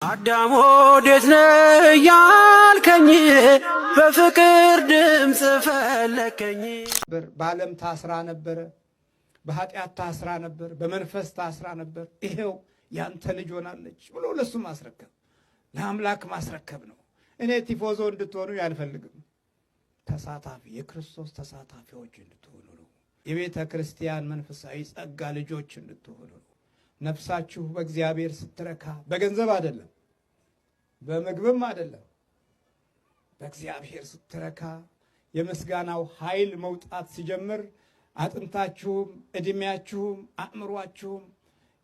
አዳም ወዴት ነህ ያልከኝ በፍቅር ድምፅ ፈለከኝ። በዓለም ታስራ ነበረ፣ በኃጢአት ታስራ ነበር፣ በመንፈስ ታስራ ነበር። ይሄው ያንተ ልጅ ሆናለች ብሎ ለሱ ማስረከብ ለአምላክ ማስረከብ ነው። እኔ ቲፎዞ እንድትሆኑ ያልፈልግም። ተሳታፊ የክርስቶስ ተሳታፊዎች እንድትሆኑ ነው። የቤተ ክርስቲያን መንፈሳዊ ጸጋ ልጆች እንድትሆኑ ነው። ነፍሳችሁ በእግዚአብሔር ስትረካ በገንዘብ አይደለም፣ በምግብም አይደለም፣ በእግዚአብሔር ስትረካ የምስጋናው ኃይል መውጣት ሲጀምር አጥንታችሁም ዕድሜያችሁም አእምሯችሁም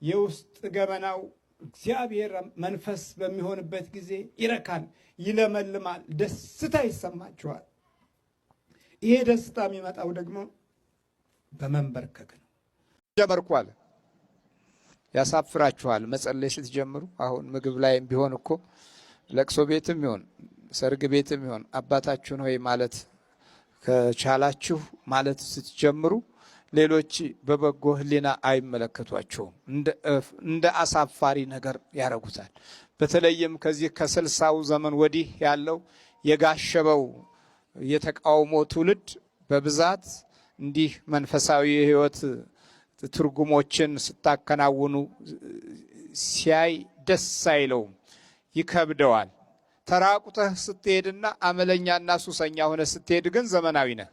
የውስጥ ገመናው እግዚአብሔር መንፈስ በሚሆንበት ጊዜ ይረካል፣ ይለመልማል፣ ደስታ ይሰማችኋል። ይሄ ደስታ የሚመጣው ደግሞ በመንበርከክ ነው። ጀመርኳል ያሳፍራችኋል መጸለይ ስትጀምሩ። አሁን ምግብ ላይም ቢሆን እኮ ለቅሶ ቤትም ይሆን ሰርግ ቤትም ይሆን አባታችሁን ሆይ ማለት ከቻላችሁ ማለት ስትጀምሩ ሌሎች በበጎ ሕሊና አይመለከቷቸውም። እንደ አሳፋሪ ነገር ያረጉታል። በተለይም ከዚህ ከ60ው ዘመን ወዲህ ያለው የጋሸበው የተቃውሞ ትውልድ በብዛት እንዲህ መንፈሳዊ የህይወት ትርጉሞችን ስታከናውኑ ሲያይ ደስ አይለውም፣ ይከብደዋል። ተራቁተህ ስትሄድና አመለኛና ሱሰኛ ሆነ ስትሄድ ግን ዘመናዊ ነህ።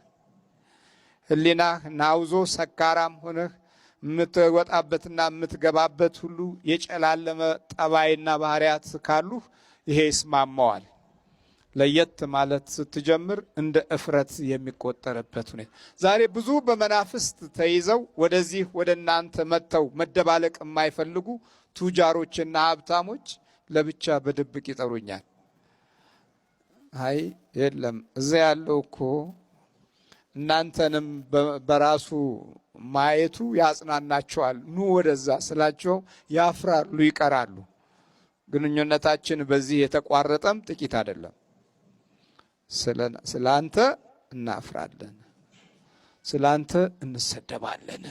ህሊናህ ናውዞ ሰካራም ሆነህ የምትወጣበትና የምትገባበት ሁሉ የጨላለመ ጠባይና ባህሪያት ካሉህ ይሄ ይስማማዋል። ለየት ማለት ስትጀምር እንደ እፍረት የሚቆጠርበት ሁኔታ። ዛሬ ብዙ በመናፍስት ተይዘው ወደዚህ ወደ እናንተ መጥተው መደባለቅ የማይፈልጉ ቱጃሮችና ሀብታሞች ለብቻ በድብቅ ይጠሩኛል። አይ የለም እዛ ያለው እኮ እናንተንም በራሱ ማየቱ ያጽናናቸዋል፣ ኑ ወደዛ ስላቸው ያፍራሉ፣ ይቀራሉ። ግንኙነታችን በዚህ የተቋረጠም ጥቂት አይደለም። ስላንተ እናፍራለን፣ ስላንተ እንሰደባለን።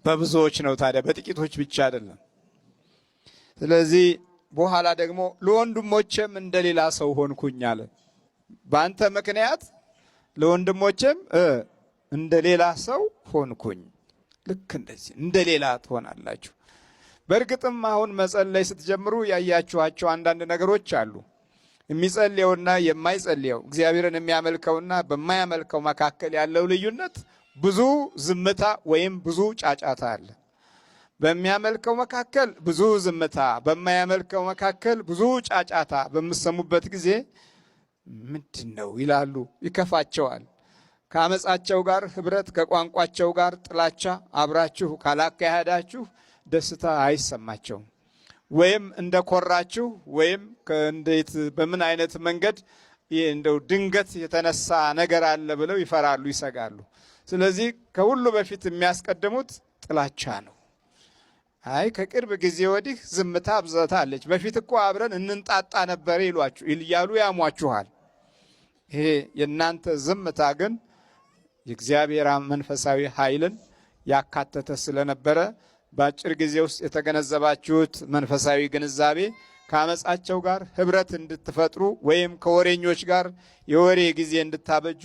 በብዙዎች ነው ታዲያ፣ በጥቂቶች ብቻ አይደለም። ስለዚህ በኋላ ደግሞ ለወንድሞቼም እንደሌላ ሰው ሆንኩኝ አለ። በአንተ ምክንያት ለወንድሞቼም እንደሌላ ሰው ሆንኩኝ። ልክ እንደዚህ እንደሌላ ትሆናላችሁ። በእርግጥም አሁን መጸለይ ስትጀምሩ ያያችኋቸው አንዳንድ ነገሮች አሉ። የሚጸልየውና የማይጸልየው እግዚአብሔርን የሚያመልከውና በማያመልከው መካከል ያለው ልዩነት ብዙ ዝምታ ወይም ብዙ ጫጫታ አለ። በሚያመልከው መካከል ብዙ ዝምታ፣ በማያመልከው መካከል ብዙ ጫጫታ በምሰሙበት ጊዜ ምንድን ነው ይላሉ፣ ይከፋቸዋል። ከአመፃቸው ጋር ህብረት፣ ከቋንቋቸው ጋር ጥላቻ አብራችሁ ካላካሄዳችሁ ደስታ አይሰማቸውም። ወይም እንደኮራችሁ ወይም እንዴት በምን አይነት መንገድ እንደው ድንገት የተነሳ ነገር አለ ብለው ይፈራሉ፣ ይሰጋሉ። ስለዚህ ከሁሉ በፊት የሚያስቀድሙት ጥላቻ ነው። አይ ከቅርብ ጊዜ ወዲህ ዝምታ አብዝታለች፣ በፊት እኮ አብረን እንንጣጣ ነበር ይላሉ፣ ያሟችኋል። ይሄ የእናንተ ዝምታ ግን የእግዚአብሔር መንፈሳዊ ኃይልን ያካተተ ስለነበረ በአጭር ጊዜ ውስጥ የተገነዘባችሁት መንፈሳዊ ግንዛቤ ከአመፃቸው ጋር ህብረት እንድትፈጥሩ ወይም ከወሬኞች ጋር የወሬ ጊዜ እንድታበጁ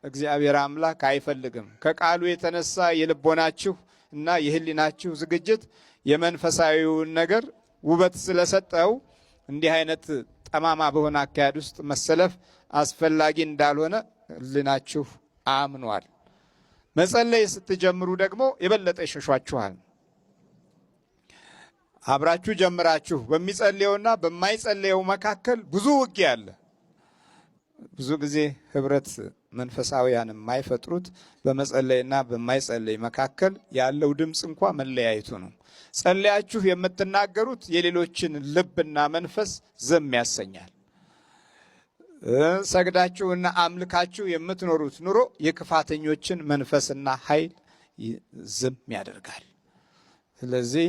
እግዚአብሔር አምላክ አይፈልግም። ከቃሉ የተነሳ የልቦናችሁ እና የህሊናችሁ ዝግጅት የመንፈሳዊውን ነገር ውበት ስለሰጠው እንዲህ አይነት ጠማማ በሆነ አካሄድ ውስጥ መሰለፍ አስፈላጊ እንዳልሆነ ህሊናችሁ አምኗል። መጸለይ ስትጀምሩ ደግሞ የበለጠ ይሸሿችኋል። አብራችሁ ጀምራችሁ በሚጸልየውና በማይጸልየው መካከል ብዙ ውጊያ አለ። ብዙ ጊዜ ህብረት መንፈሳውያን የማይፈጥሩት በመጸለይና በማይጸለይ መካከል ያለው ድምፅ እንኳ መለያየቱ ነው። ጸለያችሁ የምትናገሩት የሌሎችን ልብና መንፈስ ዝም ያሰኛል። ሰግዳችሁና አምልካችሁ የምትኖሩት ኑሮ የክፋተኞችን መንፈስና ኃይል ዝም ያደርጋል። ስለዚህ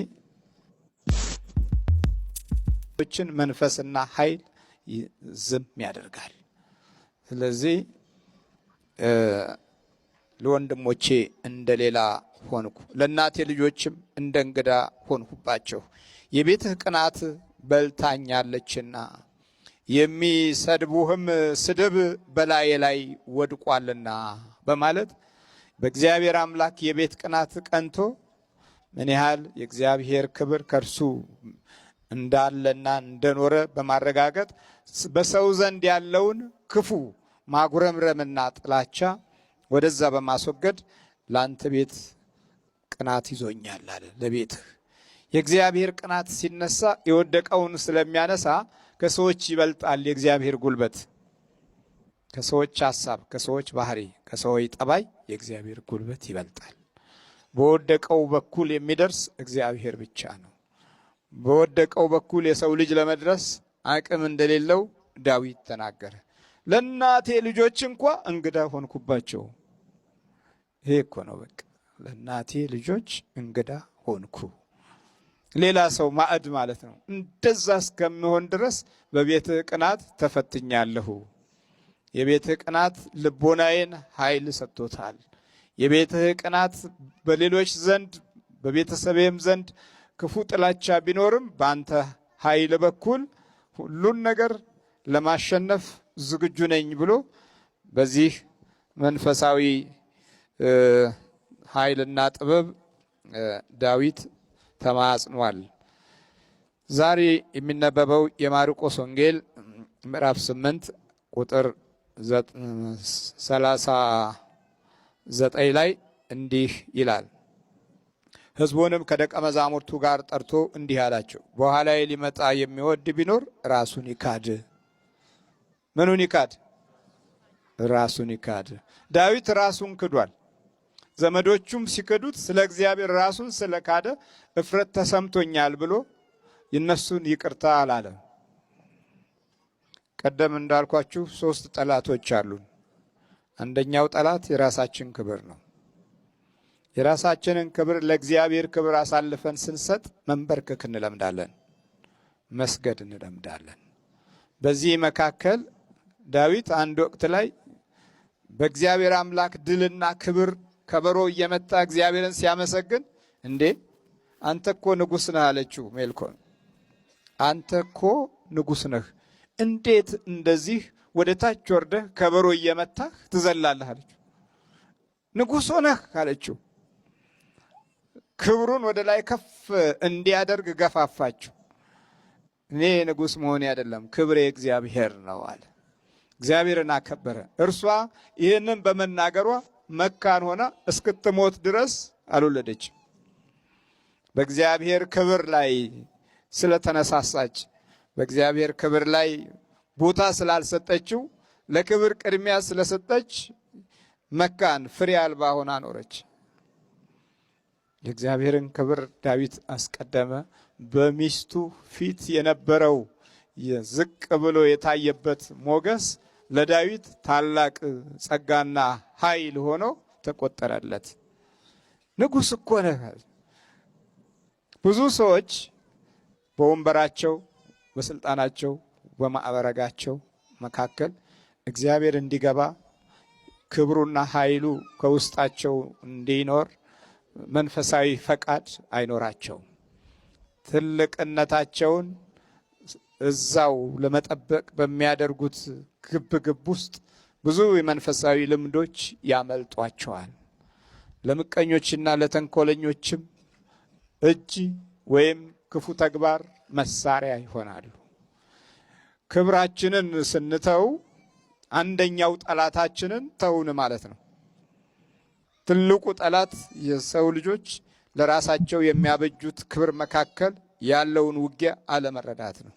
መንፈስና ኃይል ዝም ያደርጋል። ስለዚህ ለወንድሞቼ እንደሌላ ሆንኩ፣ ለእናቴ ልጆችም እንደ እንግዳ ሆንሁባቸው። የቤትህ ቅናት በልታኛለችና የሚሰድቡህም ስድብ በላዬ ላይ ወድቋልና በማለት በእግዚአብሔር አምላክ የቤት ቅናት ቀንቶ ምን ያህል የእግዚአብሔር ክብር ከእርሱ እንዳለና እንደኖረ በማረጋገጥ በሰው ዘንድ ያለውን ክፉ ማጉረምረምና ጥላቻ ወደዛ በማስወገድ ላንተ ቤት ቅናት ይዞኛል አለ። ለቤትህ የእግዚአብሔር ቅናት ሲነሳ የወደቀውን ስለሚያነሳ ከሰዎች ይበልጣል። የእግዚአብሔር ጉልበት ከሰዎች ሐሳብ፣ ከሰዎች ባህሪ፣ ከሰዎች ጠባይ የእግዚአብሔር ጉልበት ይበልጣል። በወደቀው በኩል የሚደርስ እግዚአብሔር ብቻ ነው። በወደቀው በኩል የሰው ልጅ ለመድረስ አቅም እንደሌለው ዳዊት ተናገረ። ለእናቴ ልጆች እንኳ እንግዳ ሆንኩባቸው። ይሄ እኮ ነው በቃ ለእናቴ ልጆች እንግዳ ሆንኩ። ሌላ ሰው ማዕድ ማለት ነው። እንደዛ እስከምሆን ድረስ በቤትህ ቅናት ተፈትኛለሁ። የቤትህ ቅናት ልቦናዬን ኃይል ሰጥቶታል። የቤትህ ቅናት በሌሎች ዘንድ በቤተሰቤም ዘንድ ክፉ ጥላቻ ቢኖርም በአንተ ኃይል በኩል ሁሉን ነገር ለማሸነፍ ዝግጁ ነኝ ብሎ በዚህ መንፈሳዊ ኃይልና ጥበብ ዳዊት ተማጽኗል። ዛሬ የሚነበበው የማርቆስ ወንጌል ምዕራፍ 8 ቁጥር 39 ላይ እንዲህ ይላል። ሕዝቡንም ከደቀ መዛሙርቱ ጋር ጠርቶ እንዲህ አላቸው፣ በኋላዬ ሊመጣ የሚወድ ቢኖር ራሱን ይካድ። ምኑን ይካድ? ራሱን ይካድ። ዳዊት ራሱን ክዷል። ዘመዶቹም ሲክዱት ስለ እግዚአብሔር ራሱን ስለካደ እፍረት ተሰምቶኛል ብሎ የነሱን ይቅርታ አላለም። ቀደም እንዳልኳችሁ 3 ጠላቶች አሉን። አንደኛው ጠላት የራሳችን ክብር ነው። የራሳችንን ክብር ለእግዚአብሔር ክብር አሳልፈን ስንሰጥ መንበርከክ እንለምዳለን፣ መስገድ እንለምዳለን። በዚህ መካከል ዳዊት አንድ ወቅት ላይ በእግዚአብሔር አምላክ ድልና ክብር ከበሮ እየመታ እግዚአብሔርን ሲያመሰግን እንዴ አንተ እኮ ንጉሥ ነህ አለችው ሜልኮል። አንተ እኮ ንጉሥ ነህ፣ እንዴት እንደዚህ ወደ ታች ወርደህ ከበሮ እየመታህ ትዘላለህ አለችው። ንጉሥ ነህ አለችው። ክብሩን ወደ ላይ ከፍ እንዲያደርግ ገፋፋችው። እኔ ንጉሥ መሆኔ አይደለም ክብሬ እግዚአብሔር ነው አለ። እግዚአብሔርን አከበረ። እርሷ ይህንን በመናገሯ መካን ሆና እስክትሞት ድረስ አልወለደችም። በእግዚአብሔር ክብር ላይ ስለተነሳሳች፣ በእግዚአብሔር ክብር ላይ ቦታ ስላልሰጠችው፣ ለክብር ቅድሚያ ስለሰጠች መካን ፍሬ አልባ ሆና ኖረች። የእግዚአብሔርን ክብር ዳዊት አስቀደመ። በሚስቱ ፊት የነበረው ዝቅ ብሎ የታየበት ሞገስ ለዳዊት ታላቅ ጸጋና ኃይል ሆኖ ተቆጠረለት። ንጉሥ እኮ ነህ። ብዙ ሰዎች በወንበራቸው፣ በስልጣናቸው፣ በማዕረጋቸው መካከል እግዚአብሔር እንዲገባ ክብሩና ኃይሉ ከውስጣቸው እንዲኖር መንፈሳዊ ፈቃድ አይኖራቸውም። ትልቅነታቸውን እዛው ለመጠበቅ በሚያደርጉት ግብ ውስጥ ብዙ የመንፈሳዊ ልምዶች ያመልጧቸዋል። ለምቀኞችና ለተንኮለኞችም እጅ ወይም ክፉ ተግባር መሳሪያ ይሆናሉ። ክብራችንን ስንተው አንደኛው ጠላታችንን ተውን ማለት ነው። ትልቁ ጠላት የሰው ልጆች ለራሳቸው የሚያበጁት ክብር መካከል ያለውን ውጊያ አለመረዳት ነው።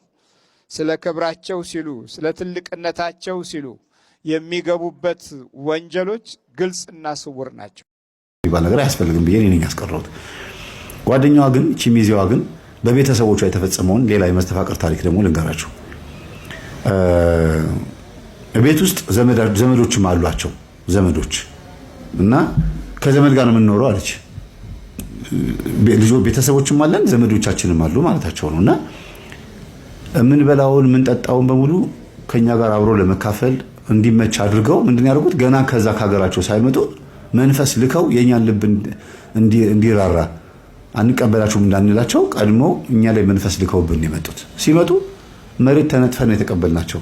ስለ ክብራቸው ሲሉ፣ ስለ ትልቅነታቸው ሲሉ የሚገቡበት ወንጀሎች ግልጽና ስውር ናቸው። ይባል ነገር አያስፈልግም ብዬ ነኝ ያስቀረሁት። ጓደኛዋ ግን ቺሚዚዋ ግን በቤተሰቦቿ የተፈጸመውን ሌላ የመስተፋቅር ታሪክ ደግሞ ልንገራችሁ። ቤት ውስጥ ዘመዶችም አሏቸው ዘመዶች እና ከዘመድ ጋር ነው የምንኖረው አለች። ቤተሰቦችም አለን ዘመዶቻችንም አሉ ማለታቸው ነው። እና የምንበላውን የምንጠጣውን በሙሉ ከኛ ጋር አብሮ ለመካፈል እንዲመች አድርገው ምንድን ያደርጉት ገና ከዛ ከሀገራቸው ሳይመጡ መንፈስ ልከው የኛን ልብ እንዲራራ አንቀበላችሁም እንዳንላቸው ቀድሞ እኛ ላይ መንፈስ ልከውብን የመጡት ሲመጡ መሬት ተነጥፈን የተቀበልናቸው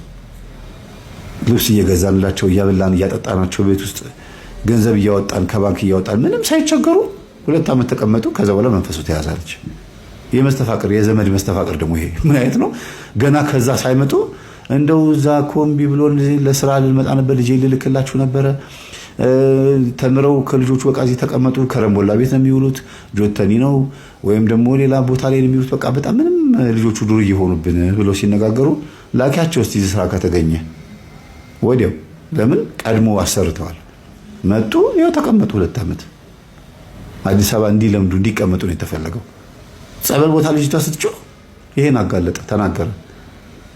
ልብስ እየገዛንላቸው እያበላን እያጠጣናቸው ቤት ውስጥ ገንዘብ እያወጣን ከባንክ እያወጣን ምንም ሳይቸገሩ 2 ዓመት ተቀመጡ። ከዛ በኋላ መንፈሱ ተያዛለች። የመስተፋቅር የዘመድ መስተፋቅር ደግሞ ይሄ ምን አይነት ነው? ገና ከዛ ሳይመጡ እንደው እዛ ኮምቢ ብሎ ለስራ ልመጣ ነበር ልጄ ልልክላችሁ ነበረ ተምረው ከልጆቹ በቃ እዚህ ተቀመጡ። ከረምቦላ ቤት ነው የሚውሉት፣ ጆተኒ ነው ወይም ደግሞ ሌላ ቦታ ላይ ነው የሚውሉት። በቃ በጣም ምንም ልጆቹ ዱር እየሆኑብን ብለው ሲነጋገሩ ላኪያቸው እስቲ ስራ ከተገኘ ወዲያው ለምን ቀድሞ አሰርተዋል። መጡ፣ ይኸው ተቀመጡ 2 ዓመት። አዲስ አበባ እንዲለምዱ እንዲቀመጡ ነው የተፈለገው። ጸበል ቦታ ልጅቷ ስትጮህ ይሄን አጋለጠ ተናገረ።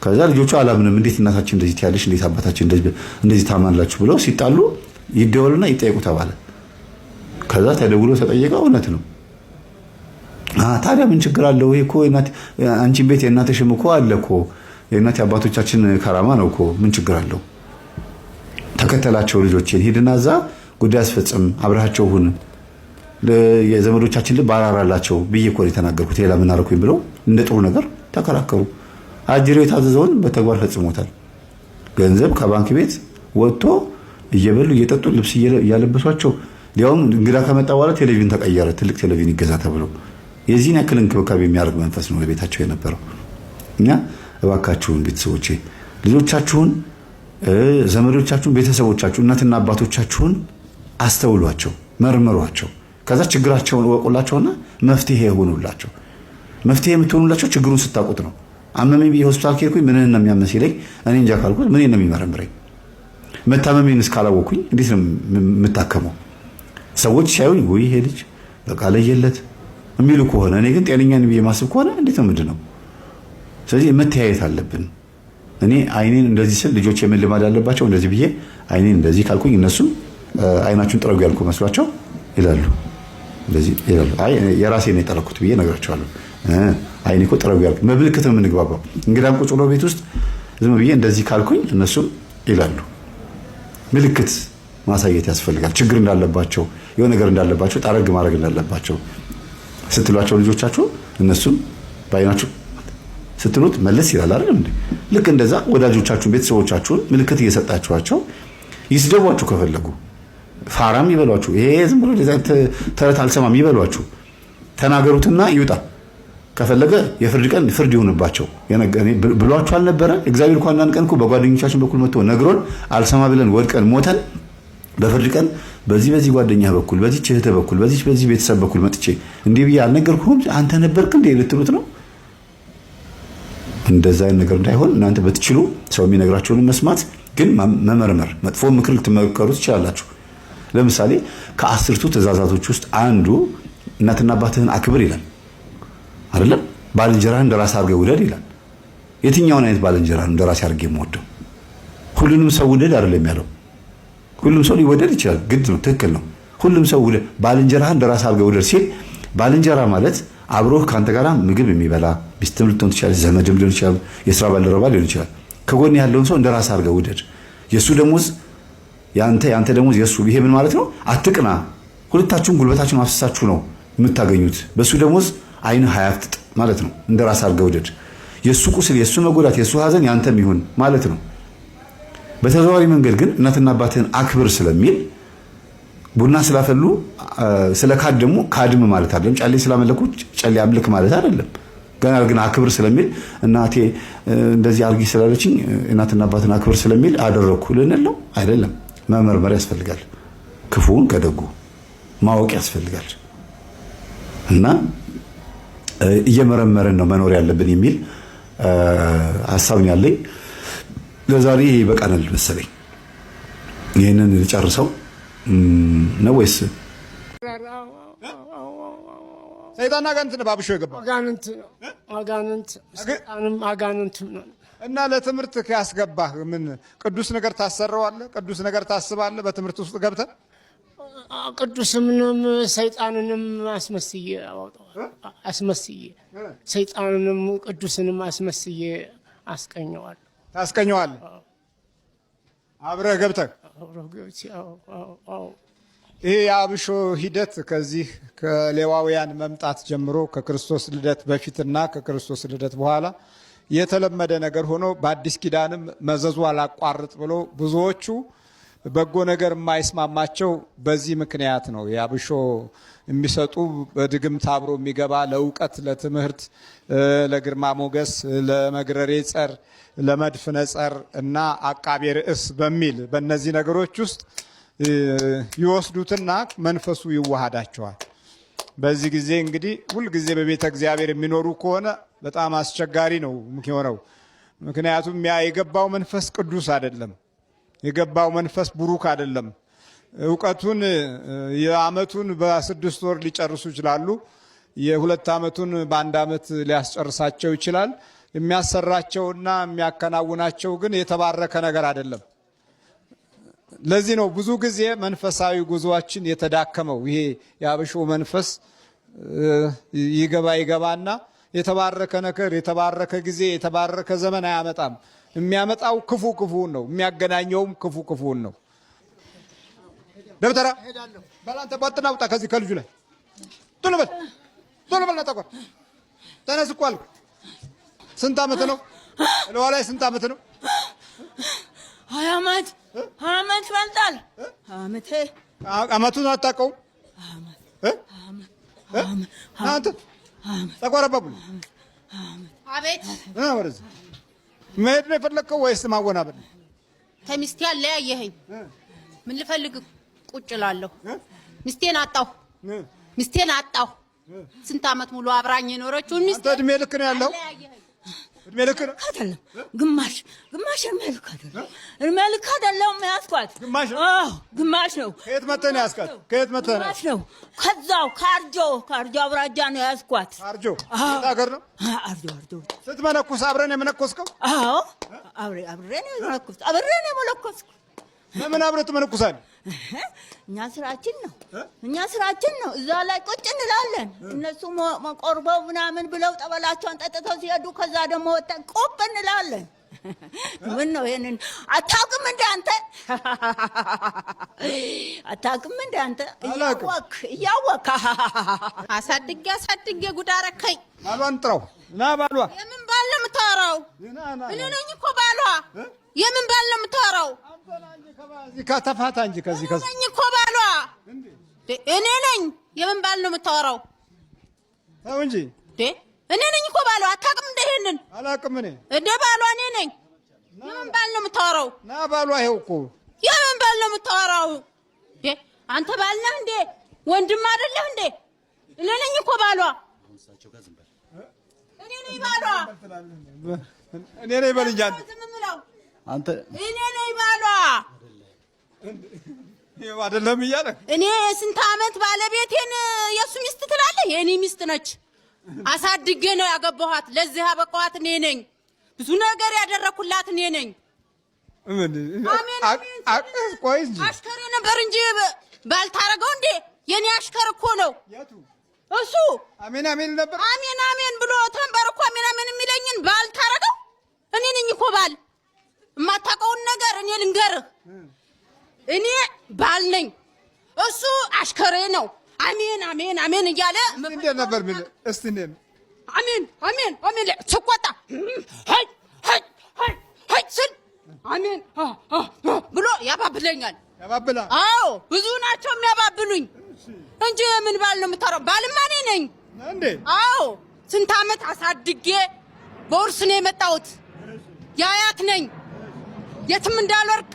ከዛ ልጆቹ አላምንም፣ እንዴት እናታችን እንደዚህ ትያለሽ፣ እንዴት አባታችን እንደዚህ ታማላችሁ ብለው ሲጣሉ ይደወሉና ይጠይቁ ተባለ። ከዛ ተደውሎ ተጠየቀ። እውነት ነው። ታዲያ ምን ችግር አለው? ይሄ እኮ አንቺ ቤት የእናትሽም እኮ አለ እኮ የእናት አባቶቻችን ከራማ ነው እኮ ምን ችግር አለው? ተከተላቸው ልጆችን ሂድና እዛ ጉዳይ አስፈጽም አብረሃቸው ሁን የዘመዶቻችን ልብ አራራላቸው ብዬ እኮ የተናገርኩት ሌላ ምን አደረኩኝ ብለው እንደ ጥሩ ነገር ተከራከሩ። አጅሬው የታዘዘውን በተግባር ፈጽሞታል። ገንዘብ ከባንክ ቤት ወጥቶ እየበሉ እየጠጡ ልብስ እያለበሷቸው ሊያውም እንግዳ ከመጣ በኋላ ቴሌቪዥን ተቀየረ። ትልቅ ቴሌቪዥን ይገዛ ተብሎ የዚህን ያክል እንክብካቤ የሚያደርግ መንፈስ ነው ለቤታቸው የነበረው። እና እባካችሁን ቤተሰቦቼ ልጆቻችሁን፣ ዘመዶቻችሁን፣ ቤተሰቦቻችሁን፣ እናትና አባቶቻችሁን አስተውሏቸው፣ መርምሯቸው። ከዛ ችግራቸውን እወቁላቸውና መፍትሄ ይሆኑላቸው። መፍትሄ የምትሆኑላቸው ችግሩን ስታውቁት ነው። አመመኝ ብዬ ሆስፒታል ከሄድኩኝ ምንህን ነው የሚያመሲለኝ እኔ እንጃ ካልኩት ምን ነው የሚመረምረኝ? መታመሜን እስካላወኩኝ እንዴት ነው የምታከመው? ሰዎች ሲያዩኝ ወይ ይሄ ልጅ በቃ ለየለት የሚሉ ከሆነ እኔ ግን ጤነኛ ነኝ ብዬ ማስብ ከሆነ እንዴት ነው ምንድነው? ስለዚህ መተያየት አለብን። እኔ አይኔን እንደዚህ ስል ልጆች የምን ልማድ አለባቸው እንደዚህ ብዬ አይኔን እንደዚህ ካልኩኝ እነሱም አይናችሁን ጥረጉ ያልኩ መስሏቸው ይላሉ። እንደዚህ ይላሉ። አይ የራሴን የጠረኩት ብዬ ነግራቸዋለሁ። አይኔ እኮ ጥረጉ ያልኩ በምልክት ነው የምንግባባው። እንግዳም ቁጭ ብሎ ቤት ውስጥ ዝም ብዬ እንደዚህ ካልኩኝ እነሱም ይላሉ። ምልክት ማሳየት ያስፈልጋል። ችግር እንዳለባቸው የሆነ ነገር እንዳለባቸው ጠረግ ማድረግ እንዳለባቸው ስትሏቸው ልጆቻችሁ እነሱም ባይናችሁ ስትሉት መለስ ይላል አይደል እንዴ? ልክ እንደዛ ወዳጆቻችሁን ቤተሰቦቻችሁን ምልክት እየሰጣችኋቸው ይስደቧችሁ፣ ከፈለጉ ፋራም ይበሏችሁ። ይሄ ዝም ብሎ ተረት አልሰማም ይበሏችሁ። ተናገሩትና ይውጣ። ከፈለገ የፍርድ ቀን ፍርድ ይሁንባቸው። ብሏችሁ አልነበረ? እግዚአብሔር እንኳን አንድ ቀን እኮ በጓደኞቻችን በኩል መጥቶ ነግሮን አልሰማ ብለን ወድቀን ሞተን በፍርድ ቀን በዚህ ጓደኛ በኩል በዚህ እህት በኩል በዚህ ቤተሰብ በኩል መጥቼ እንዲህ ብዬ አልነገርኩህም አንተ ነበርክ እንዴ ልትሉት ነው? እንደዛ አይነት ነገር እንዳይሆን እናንተ በትችሉ ሰው የሚነግራችሁን መስማት፣ ግን መመርመር። መጥፎ ምክር ልትመከሩ ትችላላችሁ። ለምሳሌ ከ10ቱ ትእዛዛቶች ውስጥ አንዱ እናትና አባትህን አክብር ይላል አይደለም? ባልንጀራህን እንደራስህ አድርገህ ውደድ ይላል። የትኛውን አይነት ባልንጀራህን እንደራስህ አድርገህ የምወደው? ሁሉንም ሰው ውደድ አይደለም ያለው። ሁሉም ሰው ሊወደድ ይችላል፣ ግድ ነው፣ ትክክል ነው። ሁሉም ሰው ውደድ፣ ባልንጀራህን እንደራስህ አድርገህ ውደድ ሲል ባልንጀራ ማለት አብሮህ ካንተ ጋር ምግብ የሚበላ ሚስትም ልትሆን ትችላለች፣ ዘመድም ሊሆን ይችላል፣ የሥራ ባልደረባ ሊሆን ይችላል። ከጎን ያለውን ሰው እንደራስህ አድርገህ ውደድ። የሱ ደሞዝ ያንተ ደሞዝ የሱ። ይሄ ምን ማለት ነው? አትቅና። ሁለታችሁም ጉልበታችሁን አፍስሳችሁ ነው የምታገኙት። በሱ ደሞዝ አይን ሀያፍጥጥ ማለት ነው። እንደራስህ አድርገህ ውደድ። የሱ ቁስል፣ የሱ መጎዳት፣ የሱ ሐዘን ያንተም ይሁን ማለት ነው። በተዘዋዋሪ መንገድ ግን እናትና አባትህን አክብር ስለሚል ቡና ስላፈሉ ስለካድ ደግሞ ካድም ማለት አይደለም። ጫሌ ስላመለኩ ጫሌ አምልክ ማለት አይደለም። ገና ግን አክብር ስለሚል እናቴ እንደዚህ አርጊ ስላለችኝ እናትና አባትን አክብር ስለሚል አደረኩ ልንል ነው አይደለም። መመርመር ያስፈልጋል። ክፉውን ከደጉ ማወቅ ያስፈልጋል። እና እየመረመረን ነው መኖር ያለብን የሚል ሐሳብ ነው ያለኝ። ለዛሬ ይበቃናል መሰለኝ። ይሄንን ልጨርሰው ነው ወይስ ሰይጣን አጋንንት ነው ባብሾ የገባው? አጋንንት ሰይጣንም አጋንንትም ነው። እና ለትምህርት ያስገባህ ምን ቅዱስ ነገር ታሰራዋለህ? ቅዱስ ነገር ታስባለህ? በትምህርት ውስጥ ገብተህ ቅዱስንም ሰይጣንንም አስመስዬ አወጣዋለሁ። አስመስዬ ሰይጣንንም ቅዱስንም አስመስዬ አስቀኘዋለሁ። ታስቀኘዋለህ? አብረህ ገብተህ ይህ የአብሾ ሂደት ከዚህ ከሌዋውያን መምጣት ጀምሮ ከክርስቶስ ልደት በፊትና ከክርስቶስ ልደት በኋላ የተለመደ ነገር ሆኖ በአዲስ ኪዳንም መዘዙ አላቋርጥ ብሎ ብዙዎቹ በጎ ነገር የማይስማማቸው በዚህ ምክንያት ነው። የአብሾ የሚሰጡ በድግምት አብሮ የሚገባ ለእውቀት፣ ለትምህርት፣ ለግርማ ሞገስ፣ ለመግረሬ ጸር፣ ለመድፍነ ጸር እና አቃቤ ርዕስ በሚል በእነዚህ ነገሮች ውስጥ ይወስዱትና መንፈሱ ይዋሃዳቸዋል። በዚህ ጊዜ እንግዲህ ሁልጊዜ በቤተ እግዚአብሔር የሚኖሩ ከሆነ በጣም አስቸጋሪ ነው የሚሆነው። ምክንያቱም ያ የገባው መንፈስ ቅዱስ አይደለም፣ የገባው መንፈስ ቡሩክ አይደለም። እውቀቱን የዓመቱን በ6 ወር ሊጨርሱ ይችላሉ። የ2 ዓመቱን በ1 ዓመት ሊያስጨርሳቸው ይችላል። የሚያሰራቸውና የሚያከናውናቸው ግን የተባረከ ነገር አይደለም። ለዚህ ነው ብዙ ጊዜ መንፈሳዊ ጉዞአችን የተዳከመው። ይሄ የአብሾ መንፈስ ይገባና የተባረከ ነገር፣ የተባረከ ጊዜ፣ የተባረከ ዘመን አያመጣም። የሚያመጣው ክፉን ነው። የሚያገናኘውም ክፉን ነው። ደብተራ ባላንተ ቧጥና ውጣ ከዚህ ከልጁ ላይ ቶሎ በል ተቆር ተነስ እኮ አልኩ። ስንት ዓመት ነው? ለዋ ላይ ስንት ዓመት ነው? 20 ዓመት ይበልጣል። ዓመቱን አታውቀውም? አንተ ተቆረበቡ። አቤት ወደዚህ መሄድ ነው የፈለግከው ወይስ ማወናበል? ከሚስቴ አለያየኸኝ። ምን ልፈልግ ቁጭ እላለሁ? ሚስቴን አጣሁ። ስንት ዓመት ሙሉ አብራኝ የኖረችውን ሚስቴ እድሜ ልክ ነው ያለው። እድሜ ልክ ነው አይደለም፣ ግማሽ እድሜ ልክ አይደለም ያስኳት። ግማሽ ነው። ከየት መተህ ነው ያስኳት? ግማሽ ነው። ከዛው ከአርጆ አብራጃ ነው ያስኳት። አርጆ ሀገር ነው። አርጆ ስትመነኩስ አብረን የመነኮስከው? አዎ አብረን የመነኮስኩ። ለምን አብረህ ትመነኩሳለህ? እኛ ስራችን ነው። እዛ ላይ ቁጭ እንላለን። እነሱ መቆርበው ምናምን ብለው ጠበላቸውን ጠጥተው ሲሄዱ ከዛ ደግሞ ወጣን ቆብ እንላለን። ምን ነው ይሄንን አታውቅም እንደ አንተ? እያወክ አሳድጌ ጉድ አረከኝ። ባሏን ጥራው ና። ባሏ የምን ባል ነው የምታወራው? እኔ ነኝ እኮ ባሏ። የምን ባል ነው የምታወራው? ከተፋታ እንጂ ከዚህ ነኝ እኮ ባሏ። እኔ ነኝ። የምን ባል ነው የምታወራው? ተው እንጂ እኔ ነኝ እኮ ባሏ። አታውቅም እንደ ይሄንን? አላውቅም እኔ እንደ ባሏ እኔ ነኝ። የምን ባል ነው የምታወራው? ና ባሏ ይኸው እኮ። የምን ባል ነው የምታወራው? አንተ ባል ነህ እንዴ? ወንድም አይደለህ እንዴ? እኔ ነኝ እኮ ባሏ። እኔ ነኝ ባሏ። እኔ ነኝ በል እንጂ አንተ እኔ ነኝ ባሏ። ይኸው አይደለም እያለ እኔ ስንት ዓመት ባለቤቴን የእሱ ሚስት ትላለህ? የእኔ ሚስት ነች። አሳድጌ ነው ያገባኋት። ለዚህ ያበቃኋት እኔ ነኝ። ብዙ ነገር ያደረኩላት እኔ ነኝ። ቆይ እንጂ አሽከሬ ነበር እንጂ ባልታረገው እንዴ? የኔ አሽከር እኮ ነው እሱ። አሜን ነበር። አሜን ብሎ ተንበር እኮ አሜን የሚለኝን ባልታረገው እኔ ነኝ እኮ ባል። የማታውቀውን ነገር እኔ ልንገርህ። እኔ ባል ነኝ፣ እሱ አሽከሬ ነው። አሜን እያለ እንዴት ነበር ምን? እስቲ እንዴት ነው አሜን ስቆጣ ሀይ ስል አሜን ብሎ ያባብለኛል። ያባብላል? አዎ ብዙ ናቸው የሚያባብሉኝ እንጂ ምን ባል ነው የምታወራው? ባልማ እኔ ነኝ እንዴ? አዎ ስንት ዓመት አሳድጌ በውርስ ነው የመጣሁት። ያያት ነኝ። የትም እንዳልወርቅ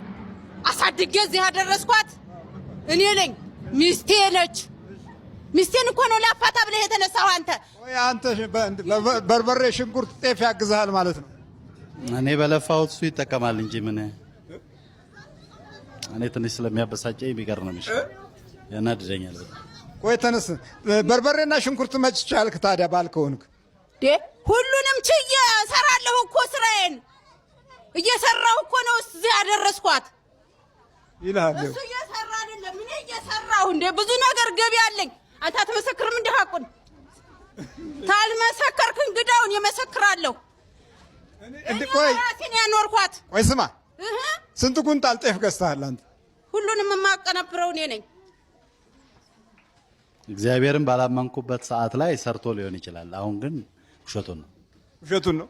አሳድጌ እዚህ ያደረስኳት እኔ ነኝ። ሚስቴ ነች። ሚስቴን እኮ ነው ላፋታ ብለህ የተነሳው አንተ። ወይ አንተ በርበሬ፣ ሽንኩርት፣ ጤፍ ያግዛል ማለት ነው። እኔ በለፋሁት እሱ ይጠቀማል እንጂ ምን እኔ ትንሽ ስለሚያበሳጨኝ ቢቀር ነው የሚሻለው። ያናድደኛል በጣም። ቆይ ተነስ። በርበሬና ሽንኩርት መች ቻልክ ታዲያ? ባልከውንክ ሁሉንም ችዬ እሰራለሁ እኮ ስራዬን እየሰራሁ እኮ ነው እዚህ ያደረስኳት ይላል። እሱ እየሰራ አይደለም እኔ እየሰራሁ። እንደ ብዙ ነገር ገቢ አለኝ። አንተ አትመሰክርም? እንደ ሀቁን ታልመሰከርክ እንግዳውን የመሰክራለሁ። ቆይ ራሴን ያኖርኳት። ቆይ ስማ፣ ስንት ኩንታል ጤፍ ገዝተሃል አንተ? ሁሉንም የማቀነብረው እኔ ነኝ። እግዚአብሔርን ባላመንኩበት ሰዓት ላይ ሰርቶ ሊሆን ይችላል። አሁን ግን ውሸቱን ነው።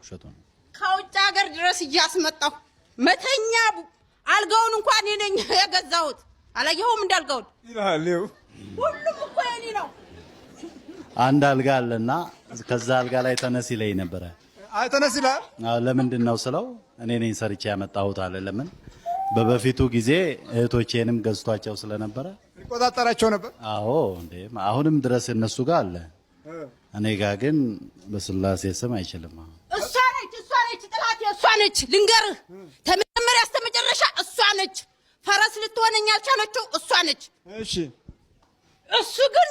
ከውጭ ሀገር ድረስ እያስመጣሁ መተኛ አልጋውን እንኳን እኔ ነኝ የገዛሁት። አላየኸውም? እንዳልጋውን ሁሉም እኮ የኔ ነው። አንድ አልጋ አለና ከዛ አልጋ ላይ ተነስ ይለኝ ነበረ። ተነስ ይላል። ለምንድን ነው ስለው እኔ ነኝ ሰርቼ ያመጣሁት አለ። ለምን በበፊቱ ጊዜ እህቶቼንም ገዝቷቸው ስለነበረ ይቆጣጠራቸው ነበር። አዎ እንዴ አሁንም ድረስ እነሱ ጋር አለ። እኔ ጋር ግን በስላሴ ስም አይችልም። እሷ ነች ጥላቴ፣ እሷ ነች። ልንገርህ ተመጀመሪያ እስከ መጨረሻ እሷ ነች። ፈረስ ልትሆነኝ ያልቻለችው እሷ ነች። እሺ እሱ ግን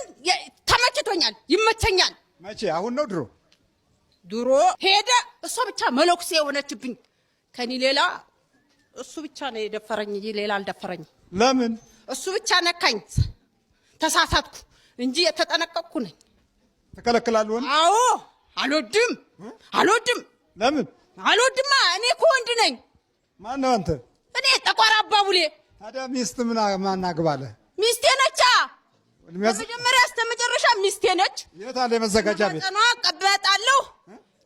ተመችቶኛል፣ ይመቸኛል። መቼ? አሁን ነው ድሮ? ድሮ ሄደ። እሷ ብቻ መለኩሴ የሆነችብኝ። ከኔ ሌላ እሱ ብቻ ነው የደፈረኝ እንጂ ሌላ አልደፈረኝ። ለምን? እሱ ብቻ ነካኝ። ተሳሳትኩ እንጂ የተጠነቀቅኩ ነኝ። ተከለክላለሁ። አዎ አልወድም። ለምን አልወድማ? እኔ እኮ ወንድ ነኝ። ማን ነው አንተ? እኔ ጠቋር አባቡሌ። ታዲያ ሚስት ማን አግባለ? ሚስቴ ነቻ። ከመጀመሪያ እስከ መጨረሻ ሚስቴ ነች። የት አለ የመዘጋጃ ቤት? ቀበጣለሁ።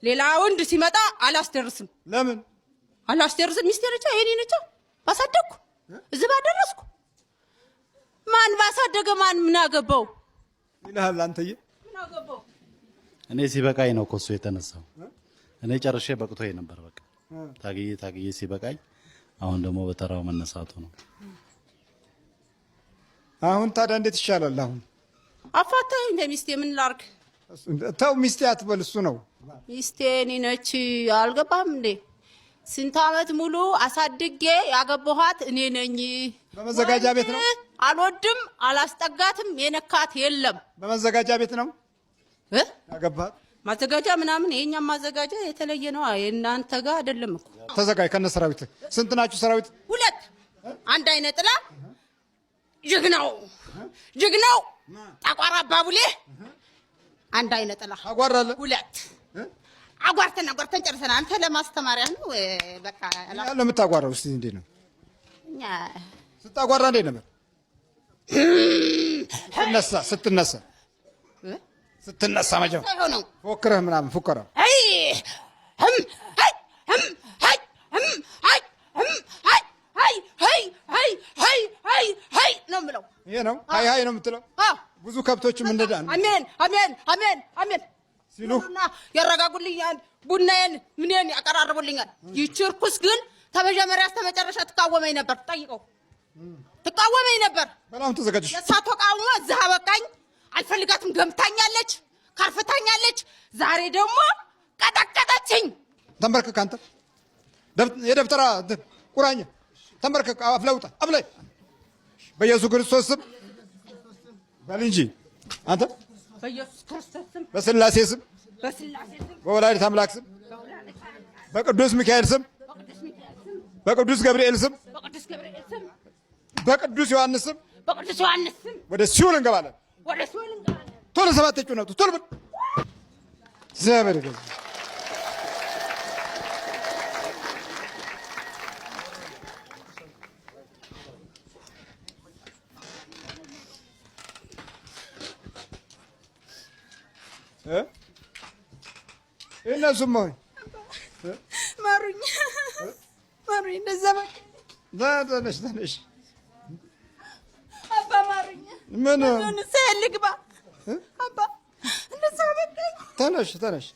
ሌላ ወንድ ሲመጣ አላስደርስም። ለምን አላስደርስም? ሚስቴ ነቻ፣ የኔ ነቻ። ባሳደግኩ እዚህ ባደረስኩ። ማን ባሳደገ ማን ምን አገባው ይልሃል አንተዬ። ምን አገባው? እኔ ሲበቃኝ ነው እኮ እሱ የተነሳው። እኔ ጨርሼ በቅቶኝ ነበር። በቃ ታግዬ ሲበቃኝ፣ አሁን ደግሞ በተራው መነሳቱ ነው። አሁን ታዲያ እንዴት ይሻላል? አሁን አፋታኝ እንደ ሚስቴ ምን ላርግ? ተው ሚስቴ አትበል። እሱ ነው ሚስቴ እኔ ነች። አልገባም እንዴ? ስንት ዓመት ሙሉ አሳድጌ ያገባኋት እኔ ነኝ። በመዘጋጃ ቤት ነው። አልወድም፣ አላስጠጋትም። የነካት የለም። በመዘጋጃ ቤት ነው ያገባሃት። ማዘጋጃ ምናምን የኛም ማዘጋጃ የተለየ ነው። የእናንተ ጋር አይደለም እኮ። ተዘጋጅ ከነ ሰራዊት። ስንት ናችሁ ሰራዊት? 2 አንድ አይነ ጥላ ጀግናው ጠቋር አባቡሌ አንድ አይነ ጥላ አጓራለ 2 አጓርተን ጨርሰናል። አንተ ለማስተማሪያ ነው በቃ ያለው የምታጓራው። እስቲ እንዴት ነው እኛ ስታጓራ? እንዴት ነበር ስትነሳ መጀመር አይሆነው ፎክረህ ምናምን ፉከራ አይ ነው የምለው። ይሄ ነው ሃይ ነው የምትለው። ብዙ ከብቶችም እንደዳን አሜን ሲሉና ያረጋጉልኛል። ቡናዬን ምንን ያቀራርቡልኛል። ይህች ርኩስ ግን ከመጀመሪያ እስከ መጨረሻ ትቃወመኝ ነበር። ጠይቀው ትቃወመኝ ነበር። በጣም ተዘጋጅሽ። የእሷ ተቃውሞ እዚህ አበቃኝ። አልፈልጋትም። ገምታኛለች፣ ካርፍታኛለች። ዛሬ ደግሞ ቀጠቀጠችኝ። ተንበርከክ አንተ የደብተራ ቁራኛ ተንበርከክ። አፍለውጣ አፍላይ በኢየሱስ ክርስቶስ ስም በል እንጂ አንተ በኢየሱስ ክርስቶስ ስም፣ በስላሴ ስም፣ በወላዲተ አምላክ ስም፣ በቅዱስ ሚካኤል ስም፣ በቅዱስ ገብርኤል ስም፣ በቅዱስ ዮሐንስ ስም ወደ ሲኦል እንገባለን። ቶሎ 7 እጩ ነው። ቶሎ በል ዘበር ገዝ እነሱም ሆይ ማሩኝ እንደዛ ተነሽ አባ ማሩኝ። ምን ልግባ አባ እንደዛ በቃኝ። ተነሽ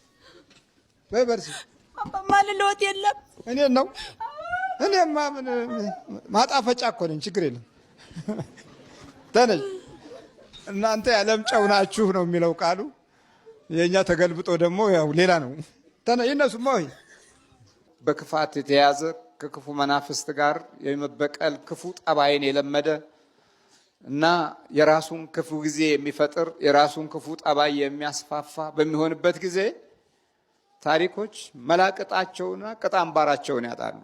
በይ በርሲ አባ ማልለወጥ የለም። እኔን ነው እኔማ ምን ማጣፈጫ እኮ ነኝ። ችግር የለም። ተነሽ። እናንተ የዓለም ጨው ናችሁ ነው የሚለው ቃሉ። የኛ ተገልብጦ ደግሞ ያው ሌላ ነው። ይነሱማ ወይ በክፋት የተያዘ ከክፉ መናፍስት ጋር የመበቀል ክፉ ጠባይን የለመደ እና የራሱን ክፉ ጊዜ የሚፈጥር የራሱን ክፉ ጠባይ የሚያስፋፋ በሚሆንበት ጊዜ ታሪኮች መላቅጣቸውና ቅጣምባራቸውን ያጣሉ።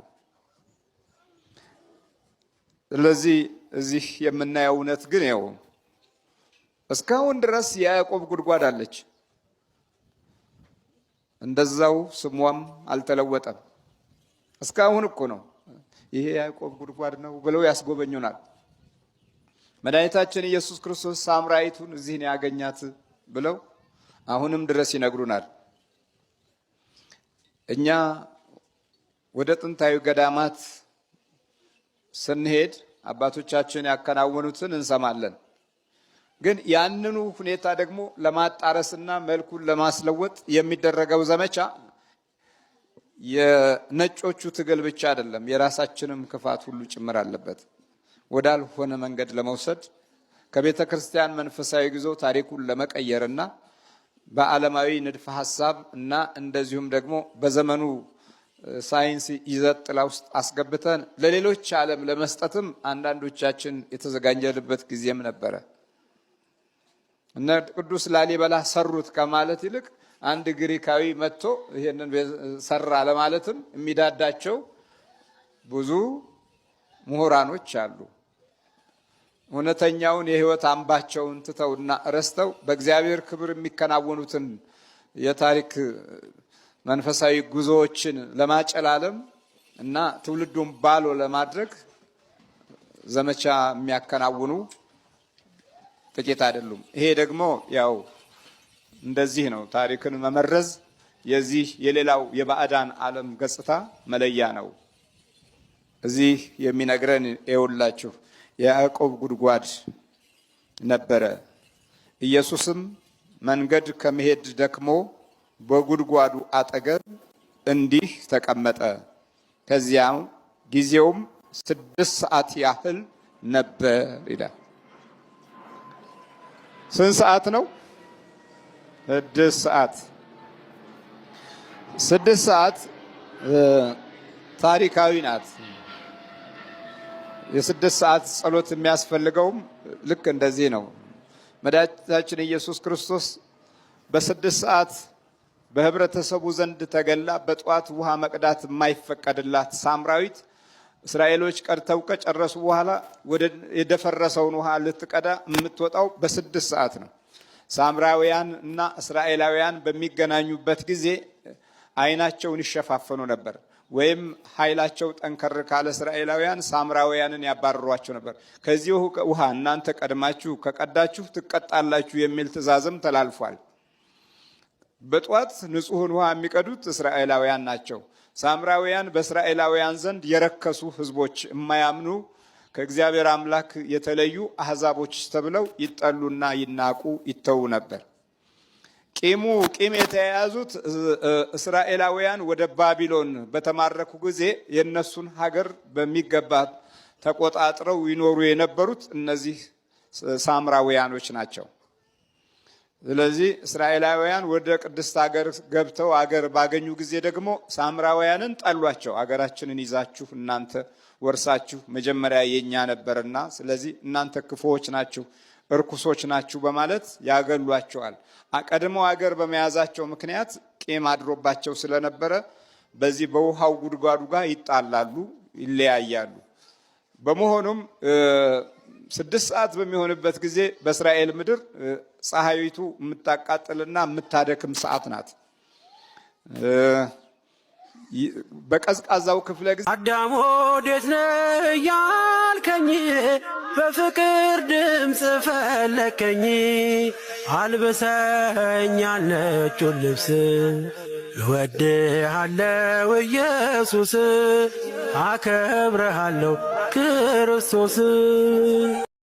ስለዚህ እዚህ የምናየው እውነት ግን ያው እስካሁን ድረስ የያዕቆብ ጉድጓድ አለች። እንደዛው ስሟም አልተለወጠም። እስካሁን እኮ ነው ይሄ ያዕቆብ ጉድጓድ ነው ብለው ያስጎበኙናል። መድኃኒታችን ኢየሱስ ክርስቶስ ሳምራይቱን እዚህ ነው ያገኛት ብለው አሁንም ድረስ ይነግሩናል። እኛ ወደ ጥንታዊ ገዳማት ስንሄድ አባቶቻችን ያከናወኑትን እንሰማለን። ግን ያንኑ ሁኔታ ደግሞ ለማጣረስና መልኩን ለማስለወጥ የሚደረገው ዘመቻ የነጮቹ ትግል ብቻ አይደለም፣ የራሳችንም ክፋት ሁሉ ጭምር አለበት። ወዳልሆነ መንገድ ለመውሰድ ከቤተ ክርስቲያን መንፈሳዊ ጉዞ ታሪኩን ለመቀየርና በዓለማዊ ንድፈ ሐሳብ እና እንደዚሁም ደግሞ በዘመኑ ሳይንስ ይዘት ጥላ ውስጥ አስገብተን ለሌሎች ዓለም ለመስጠትም አንዳንዶቻችን የተዘጋጀንበት ጊዜም ነበረ። እነ ቅዱስ ላሊበላ ሰሩት ከማለት ይልቅ አንድ ግሪካዊ መጥቶ ይሄንን ሰራ ለማለትም የሚዳዳቸው ብዙ ምሁራኖች አሉ። እውነተኛውን የሕይወት አምባቸውን ትተውና ረስተው በእግዚአብሔር ክብር የሚከናወኑትን የታሪክ መንፈሳዊ ጉዞዎችን ለማጨላለም እና ትውልዱን ባሎ ለማድረግ ዘመቻ የሚያከናውኑ ጥቂት አይደሉም። ይሄ ደግሞ ያው እንደዚህ ነው። ታሪክን መመረዝ የዚህ የሌላው የባዕዳን ዓለም ገጽታ መለያ ነው። እዚህ የሚነግረን ይኸውላችሁ የያዕቆብ ጉድጓድ ነበረ። ኢየሱስም መንገድ ከመሄድ ደክሞ በጉድጓዱ አጠገብ እንዲህ ተቀመጠ። ከዚያም ጊዜውም 6 ሰዓት ያህል ነበር ይላል። ስንት ሰዓት ነው? 6 ሰዓት። 6 ሰዓት ታሪካዊ ናት። የ6 ሰዓት ጸሎት የሚያስፈልገውም ልክ እንደዚህ ነው። መድኃኒታችን ኢየሱስ ክርስቶስ በ6 ሰዓት በህብረተሰቡ ዘንድ ተገላ በጧት ውሃ መቅዳት የማይፈቀድላት ሳምራዊት እስራኤሎች ቀድተው ከጨረሱ በኋላ ወደ የደፈረሰውን ውሃ ልትቀዳ የምትወጣው በ6 ሰዓት ነው። ሳምራውያን እና እስራኤላውያን በሚገናኙበት ጊዜ አይናቸውን ይሸፋፈኑ ነበር። ወይም ኃይላቸው ጠንከር ካለ እስራኤላውያን ሳምራውያንን ያባረሯቸው ነበር። ከዚህ ውሃ እናንተ ቀድማችሁ ከቀዳችሁ ትቀጣላችሁ የሚል ትእዛዝም ተላልፏል። በጧት ንጹሕን ውሃ የሚቀዱት እስራኤላውያን ናቸው። ሳምራውያን በእስራኤላውያን ዘንድ የረከሱ ሕዝቦች፣ የማያምኑ ከእግዚአብሔር አምላክ የተለዩ አሕዛቦች ተብለው ይጠሉና ይናቁ ይተዉ ነበር። ቂም የተያያዙት እስራኤላውያን ወደ ባቢሎን በተማረኩ ጊዜ የነሱን ሀገር በሚገባ ተቆጣጥረው ይኖሩ የነበሩት እነዚህ ሳምራውያኖች ናቸው። ስለዚህ እስራኤላውያን ወደ ቅድስት ሀገር ገብተው አገር ባገኙ ጊዜ ደግሞ ሳምራውያንን ጠሏቸው። አገራችንን ይዛችሁ እናንተ ወርሳችሁ መጀመሪያ የኛ ነበርና ስለዚህ እናንተ ክፉዎች ናችሁ፣ እርኩሶች ናችሁ በማለት ያገሏቸዋል። ቀድመው አገር በመያዛቸው ምክንያት ቂም አድሮባቸው ስለነበረ በዚህ በውሃው ጉድጓዱ ጋር ይጣላሉ፣ ይለያያሉ። በመሆኑም 6 ሰዓት በሚሆንበት ጊዜ በእስራኤል ምድር ፀሐይቱ የምታቃጥልና የምታደክም ሰዓት ናት። በቀዝቃዛው ክፍለ ጊዜ አዳም ወዴት ነህ ያልከኝ፣ በፍቅር ድምፅ ፈለከኝ። አልብሰኝ ነጩን ልብስ፣ እወድሃለሁ ኢየሱስ፣ አከብረሃለሁ ክርስቶስ።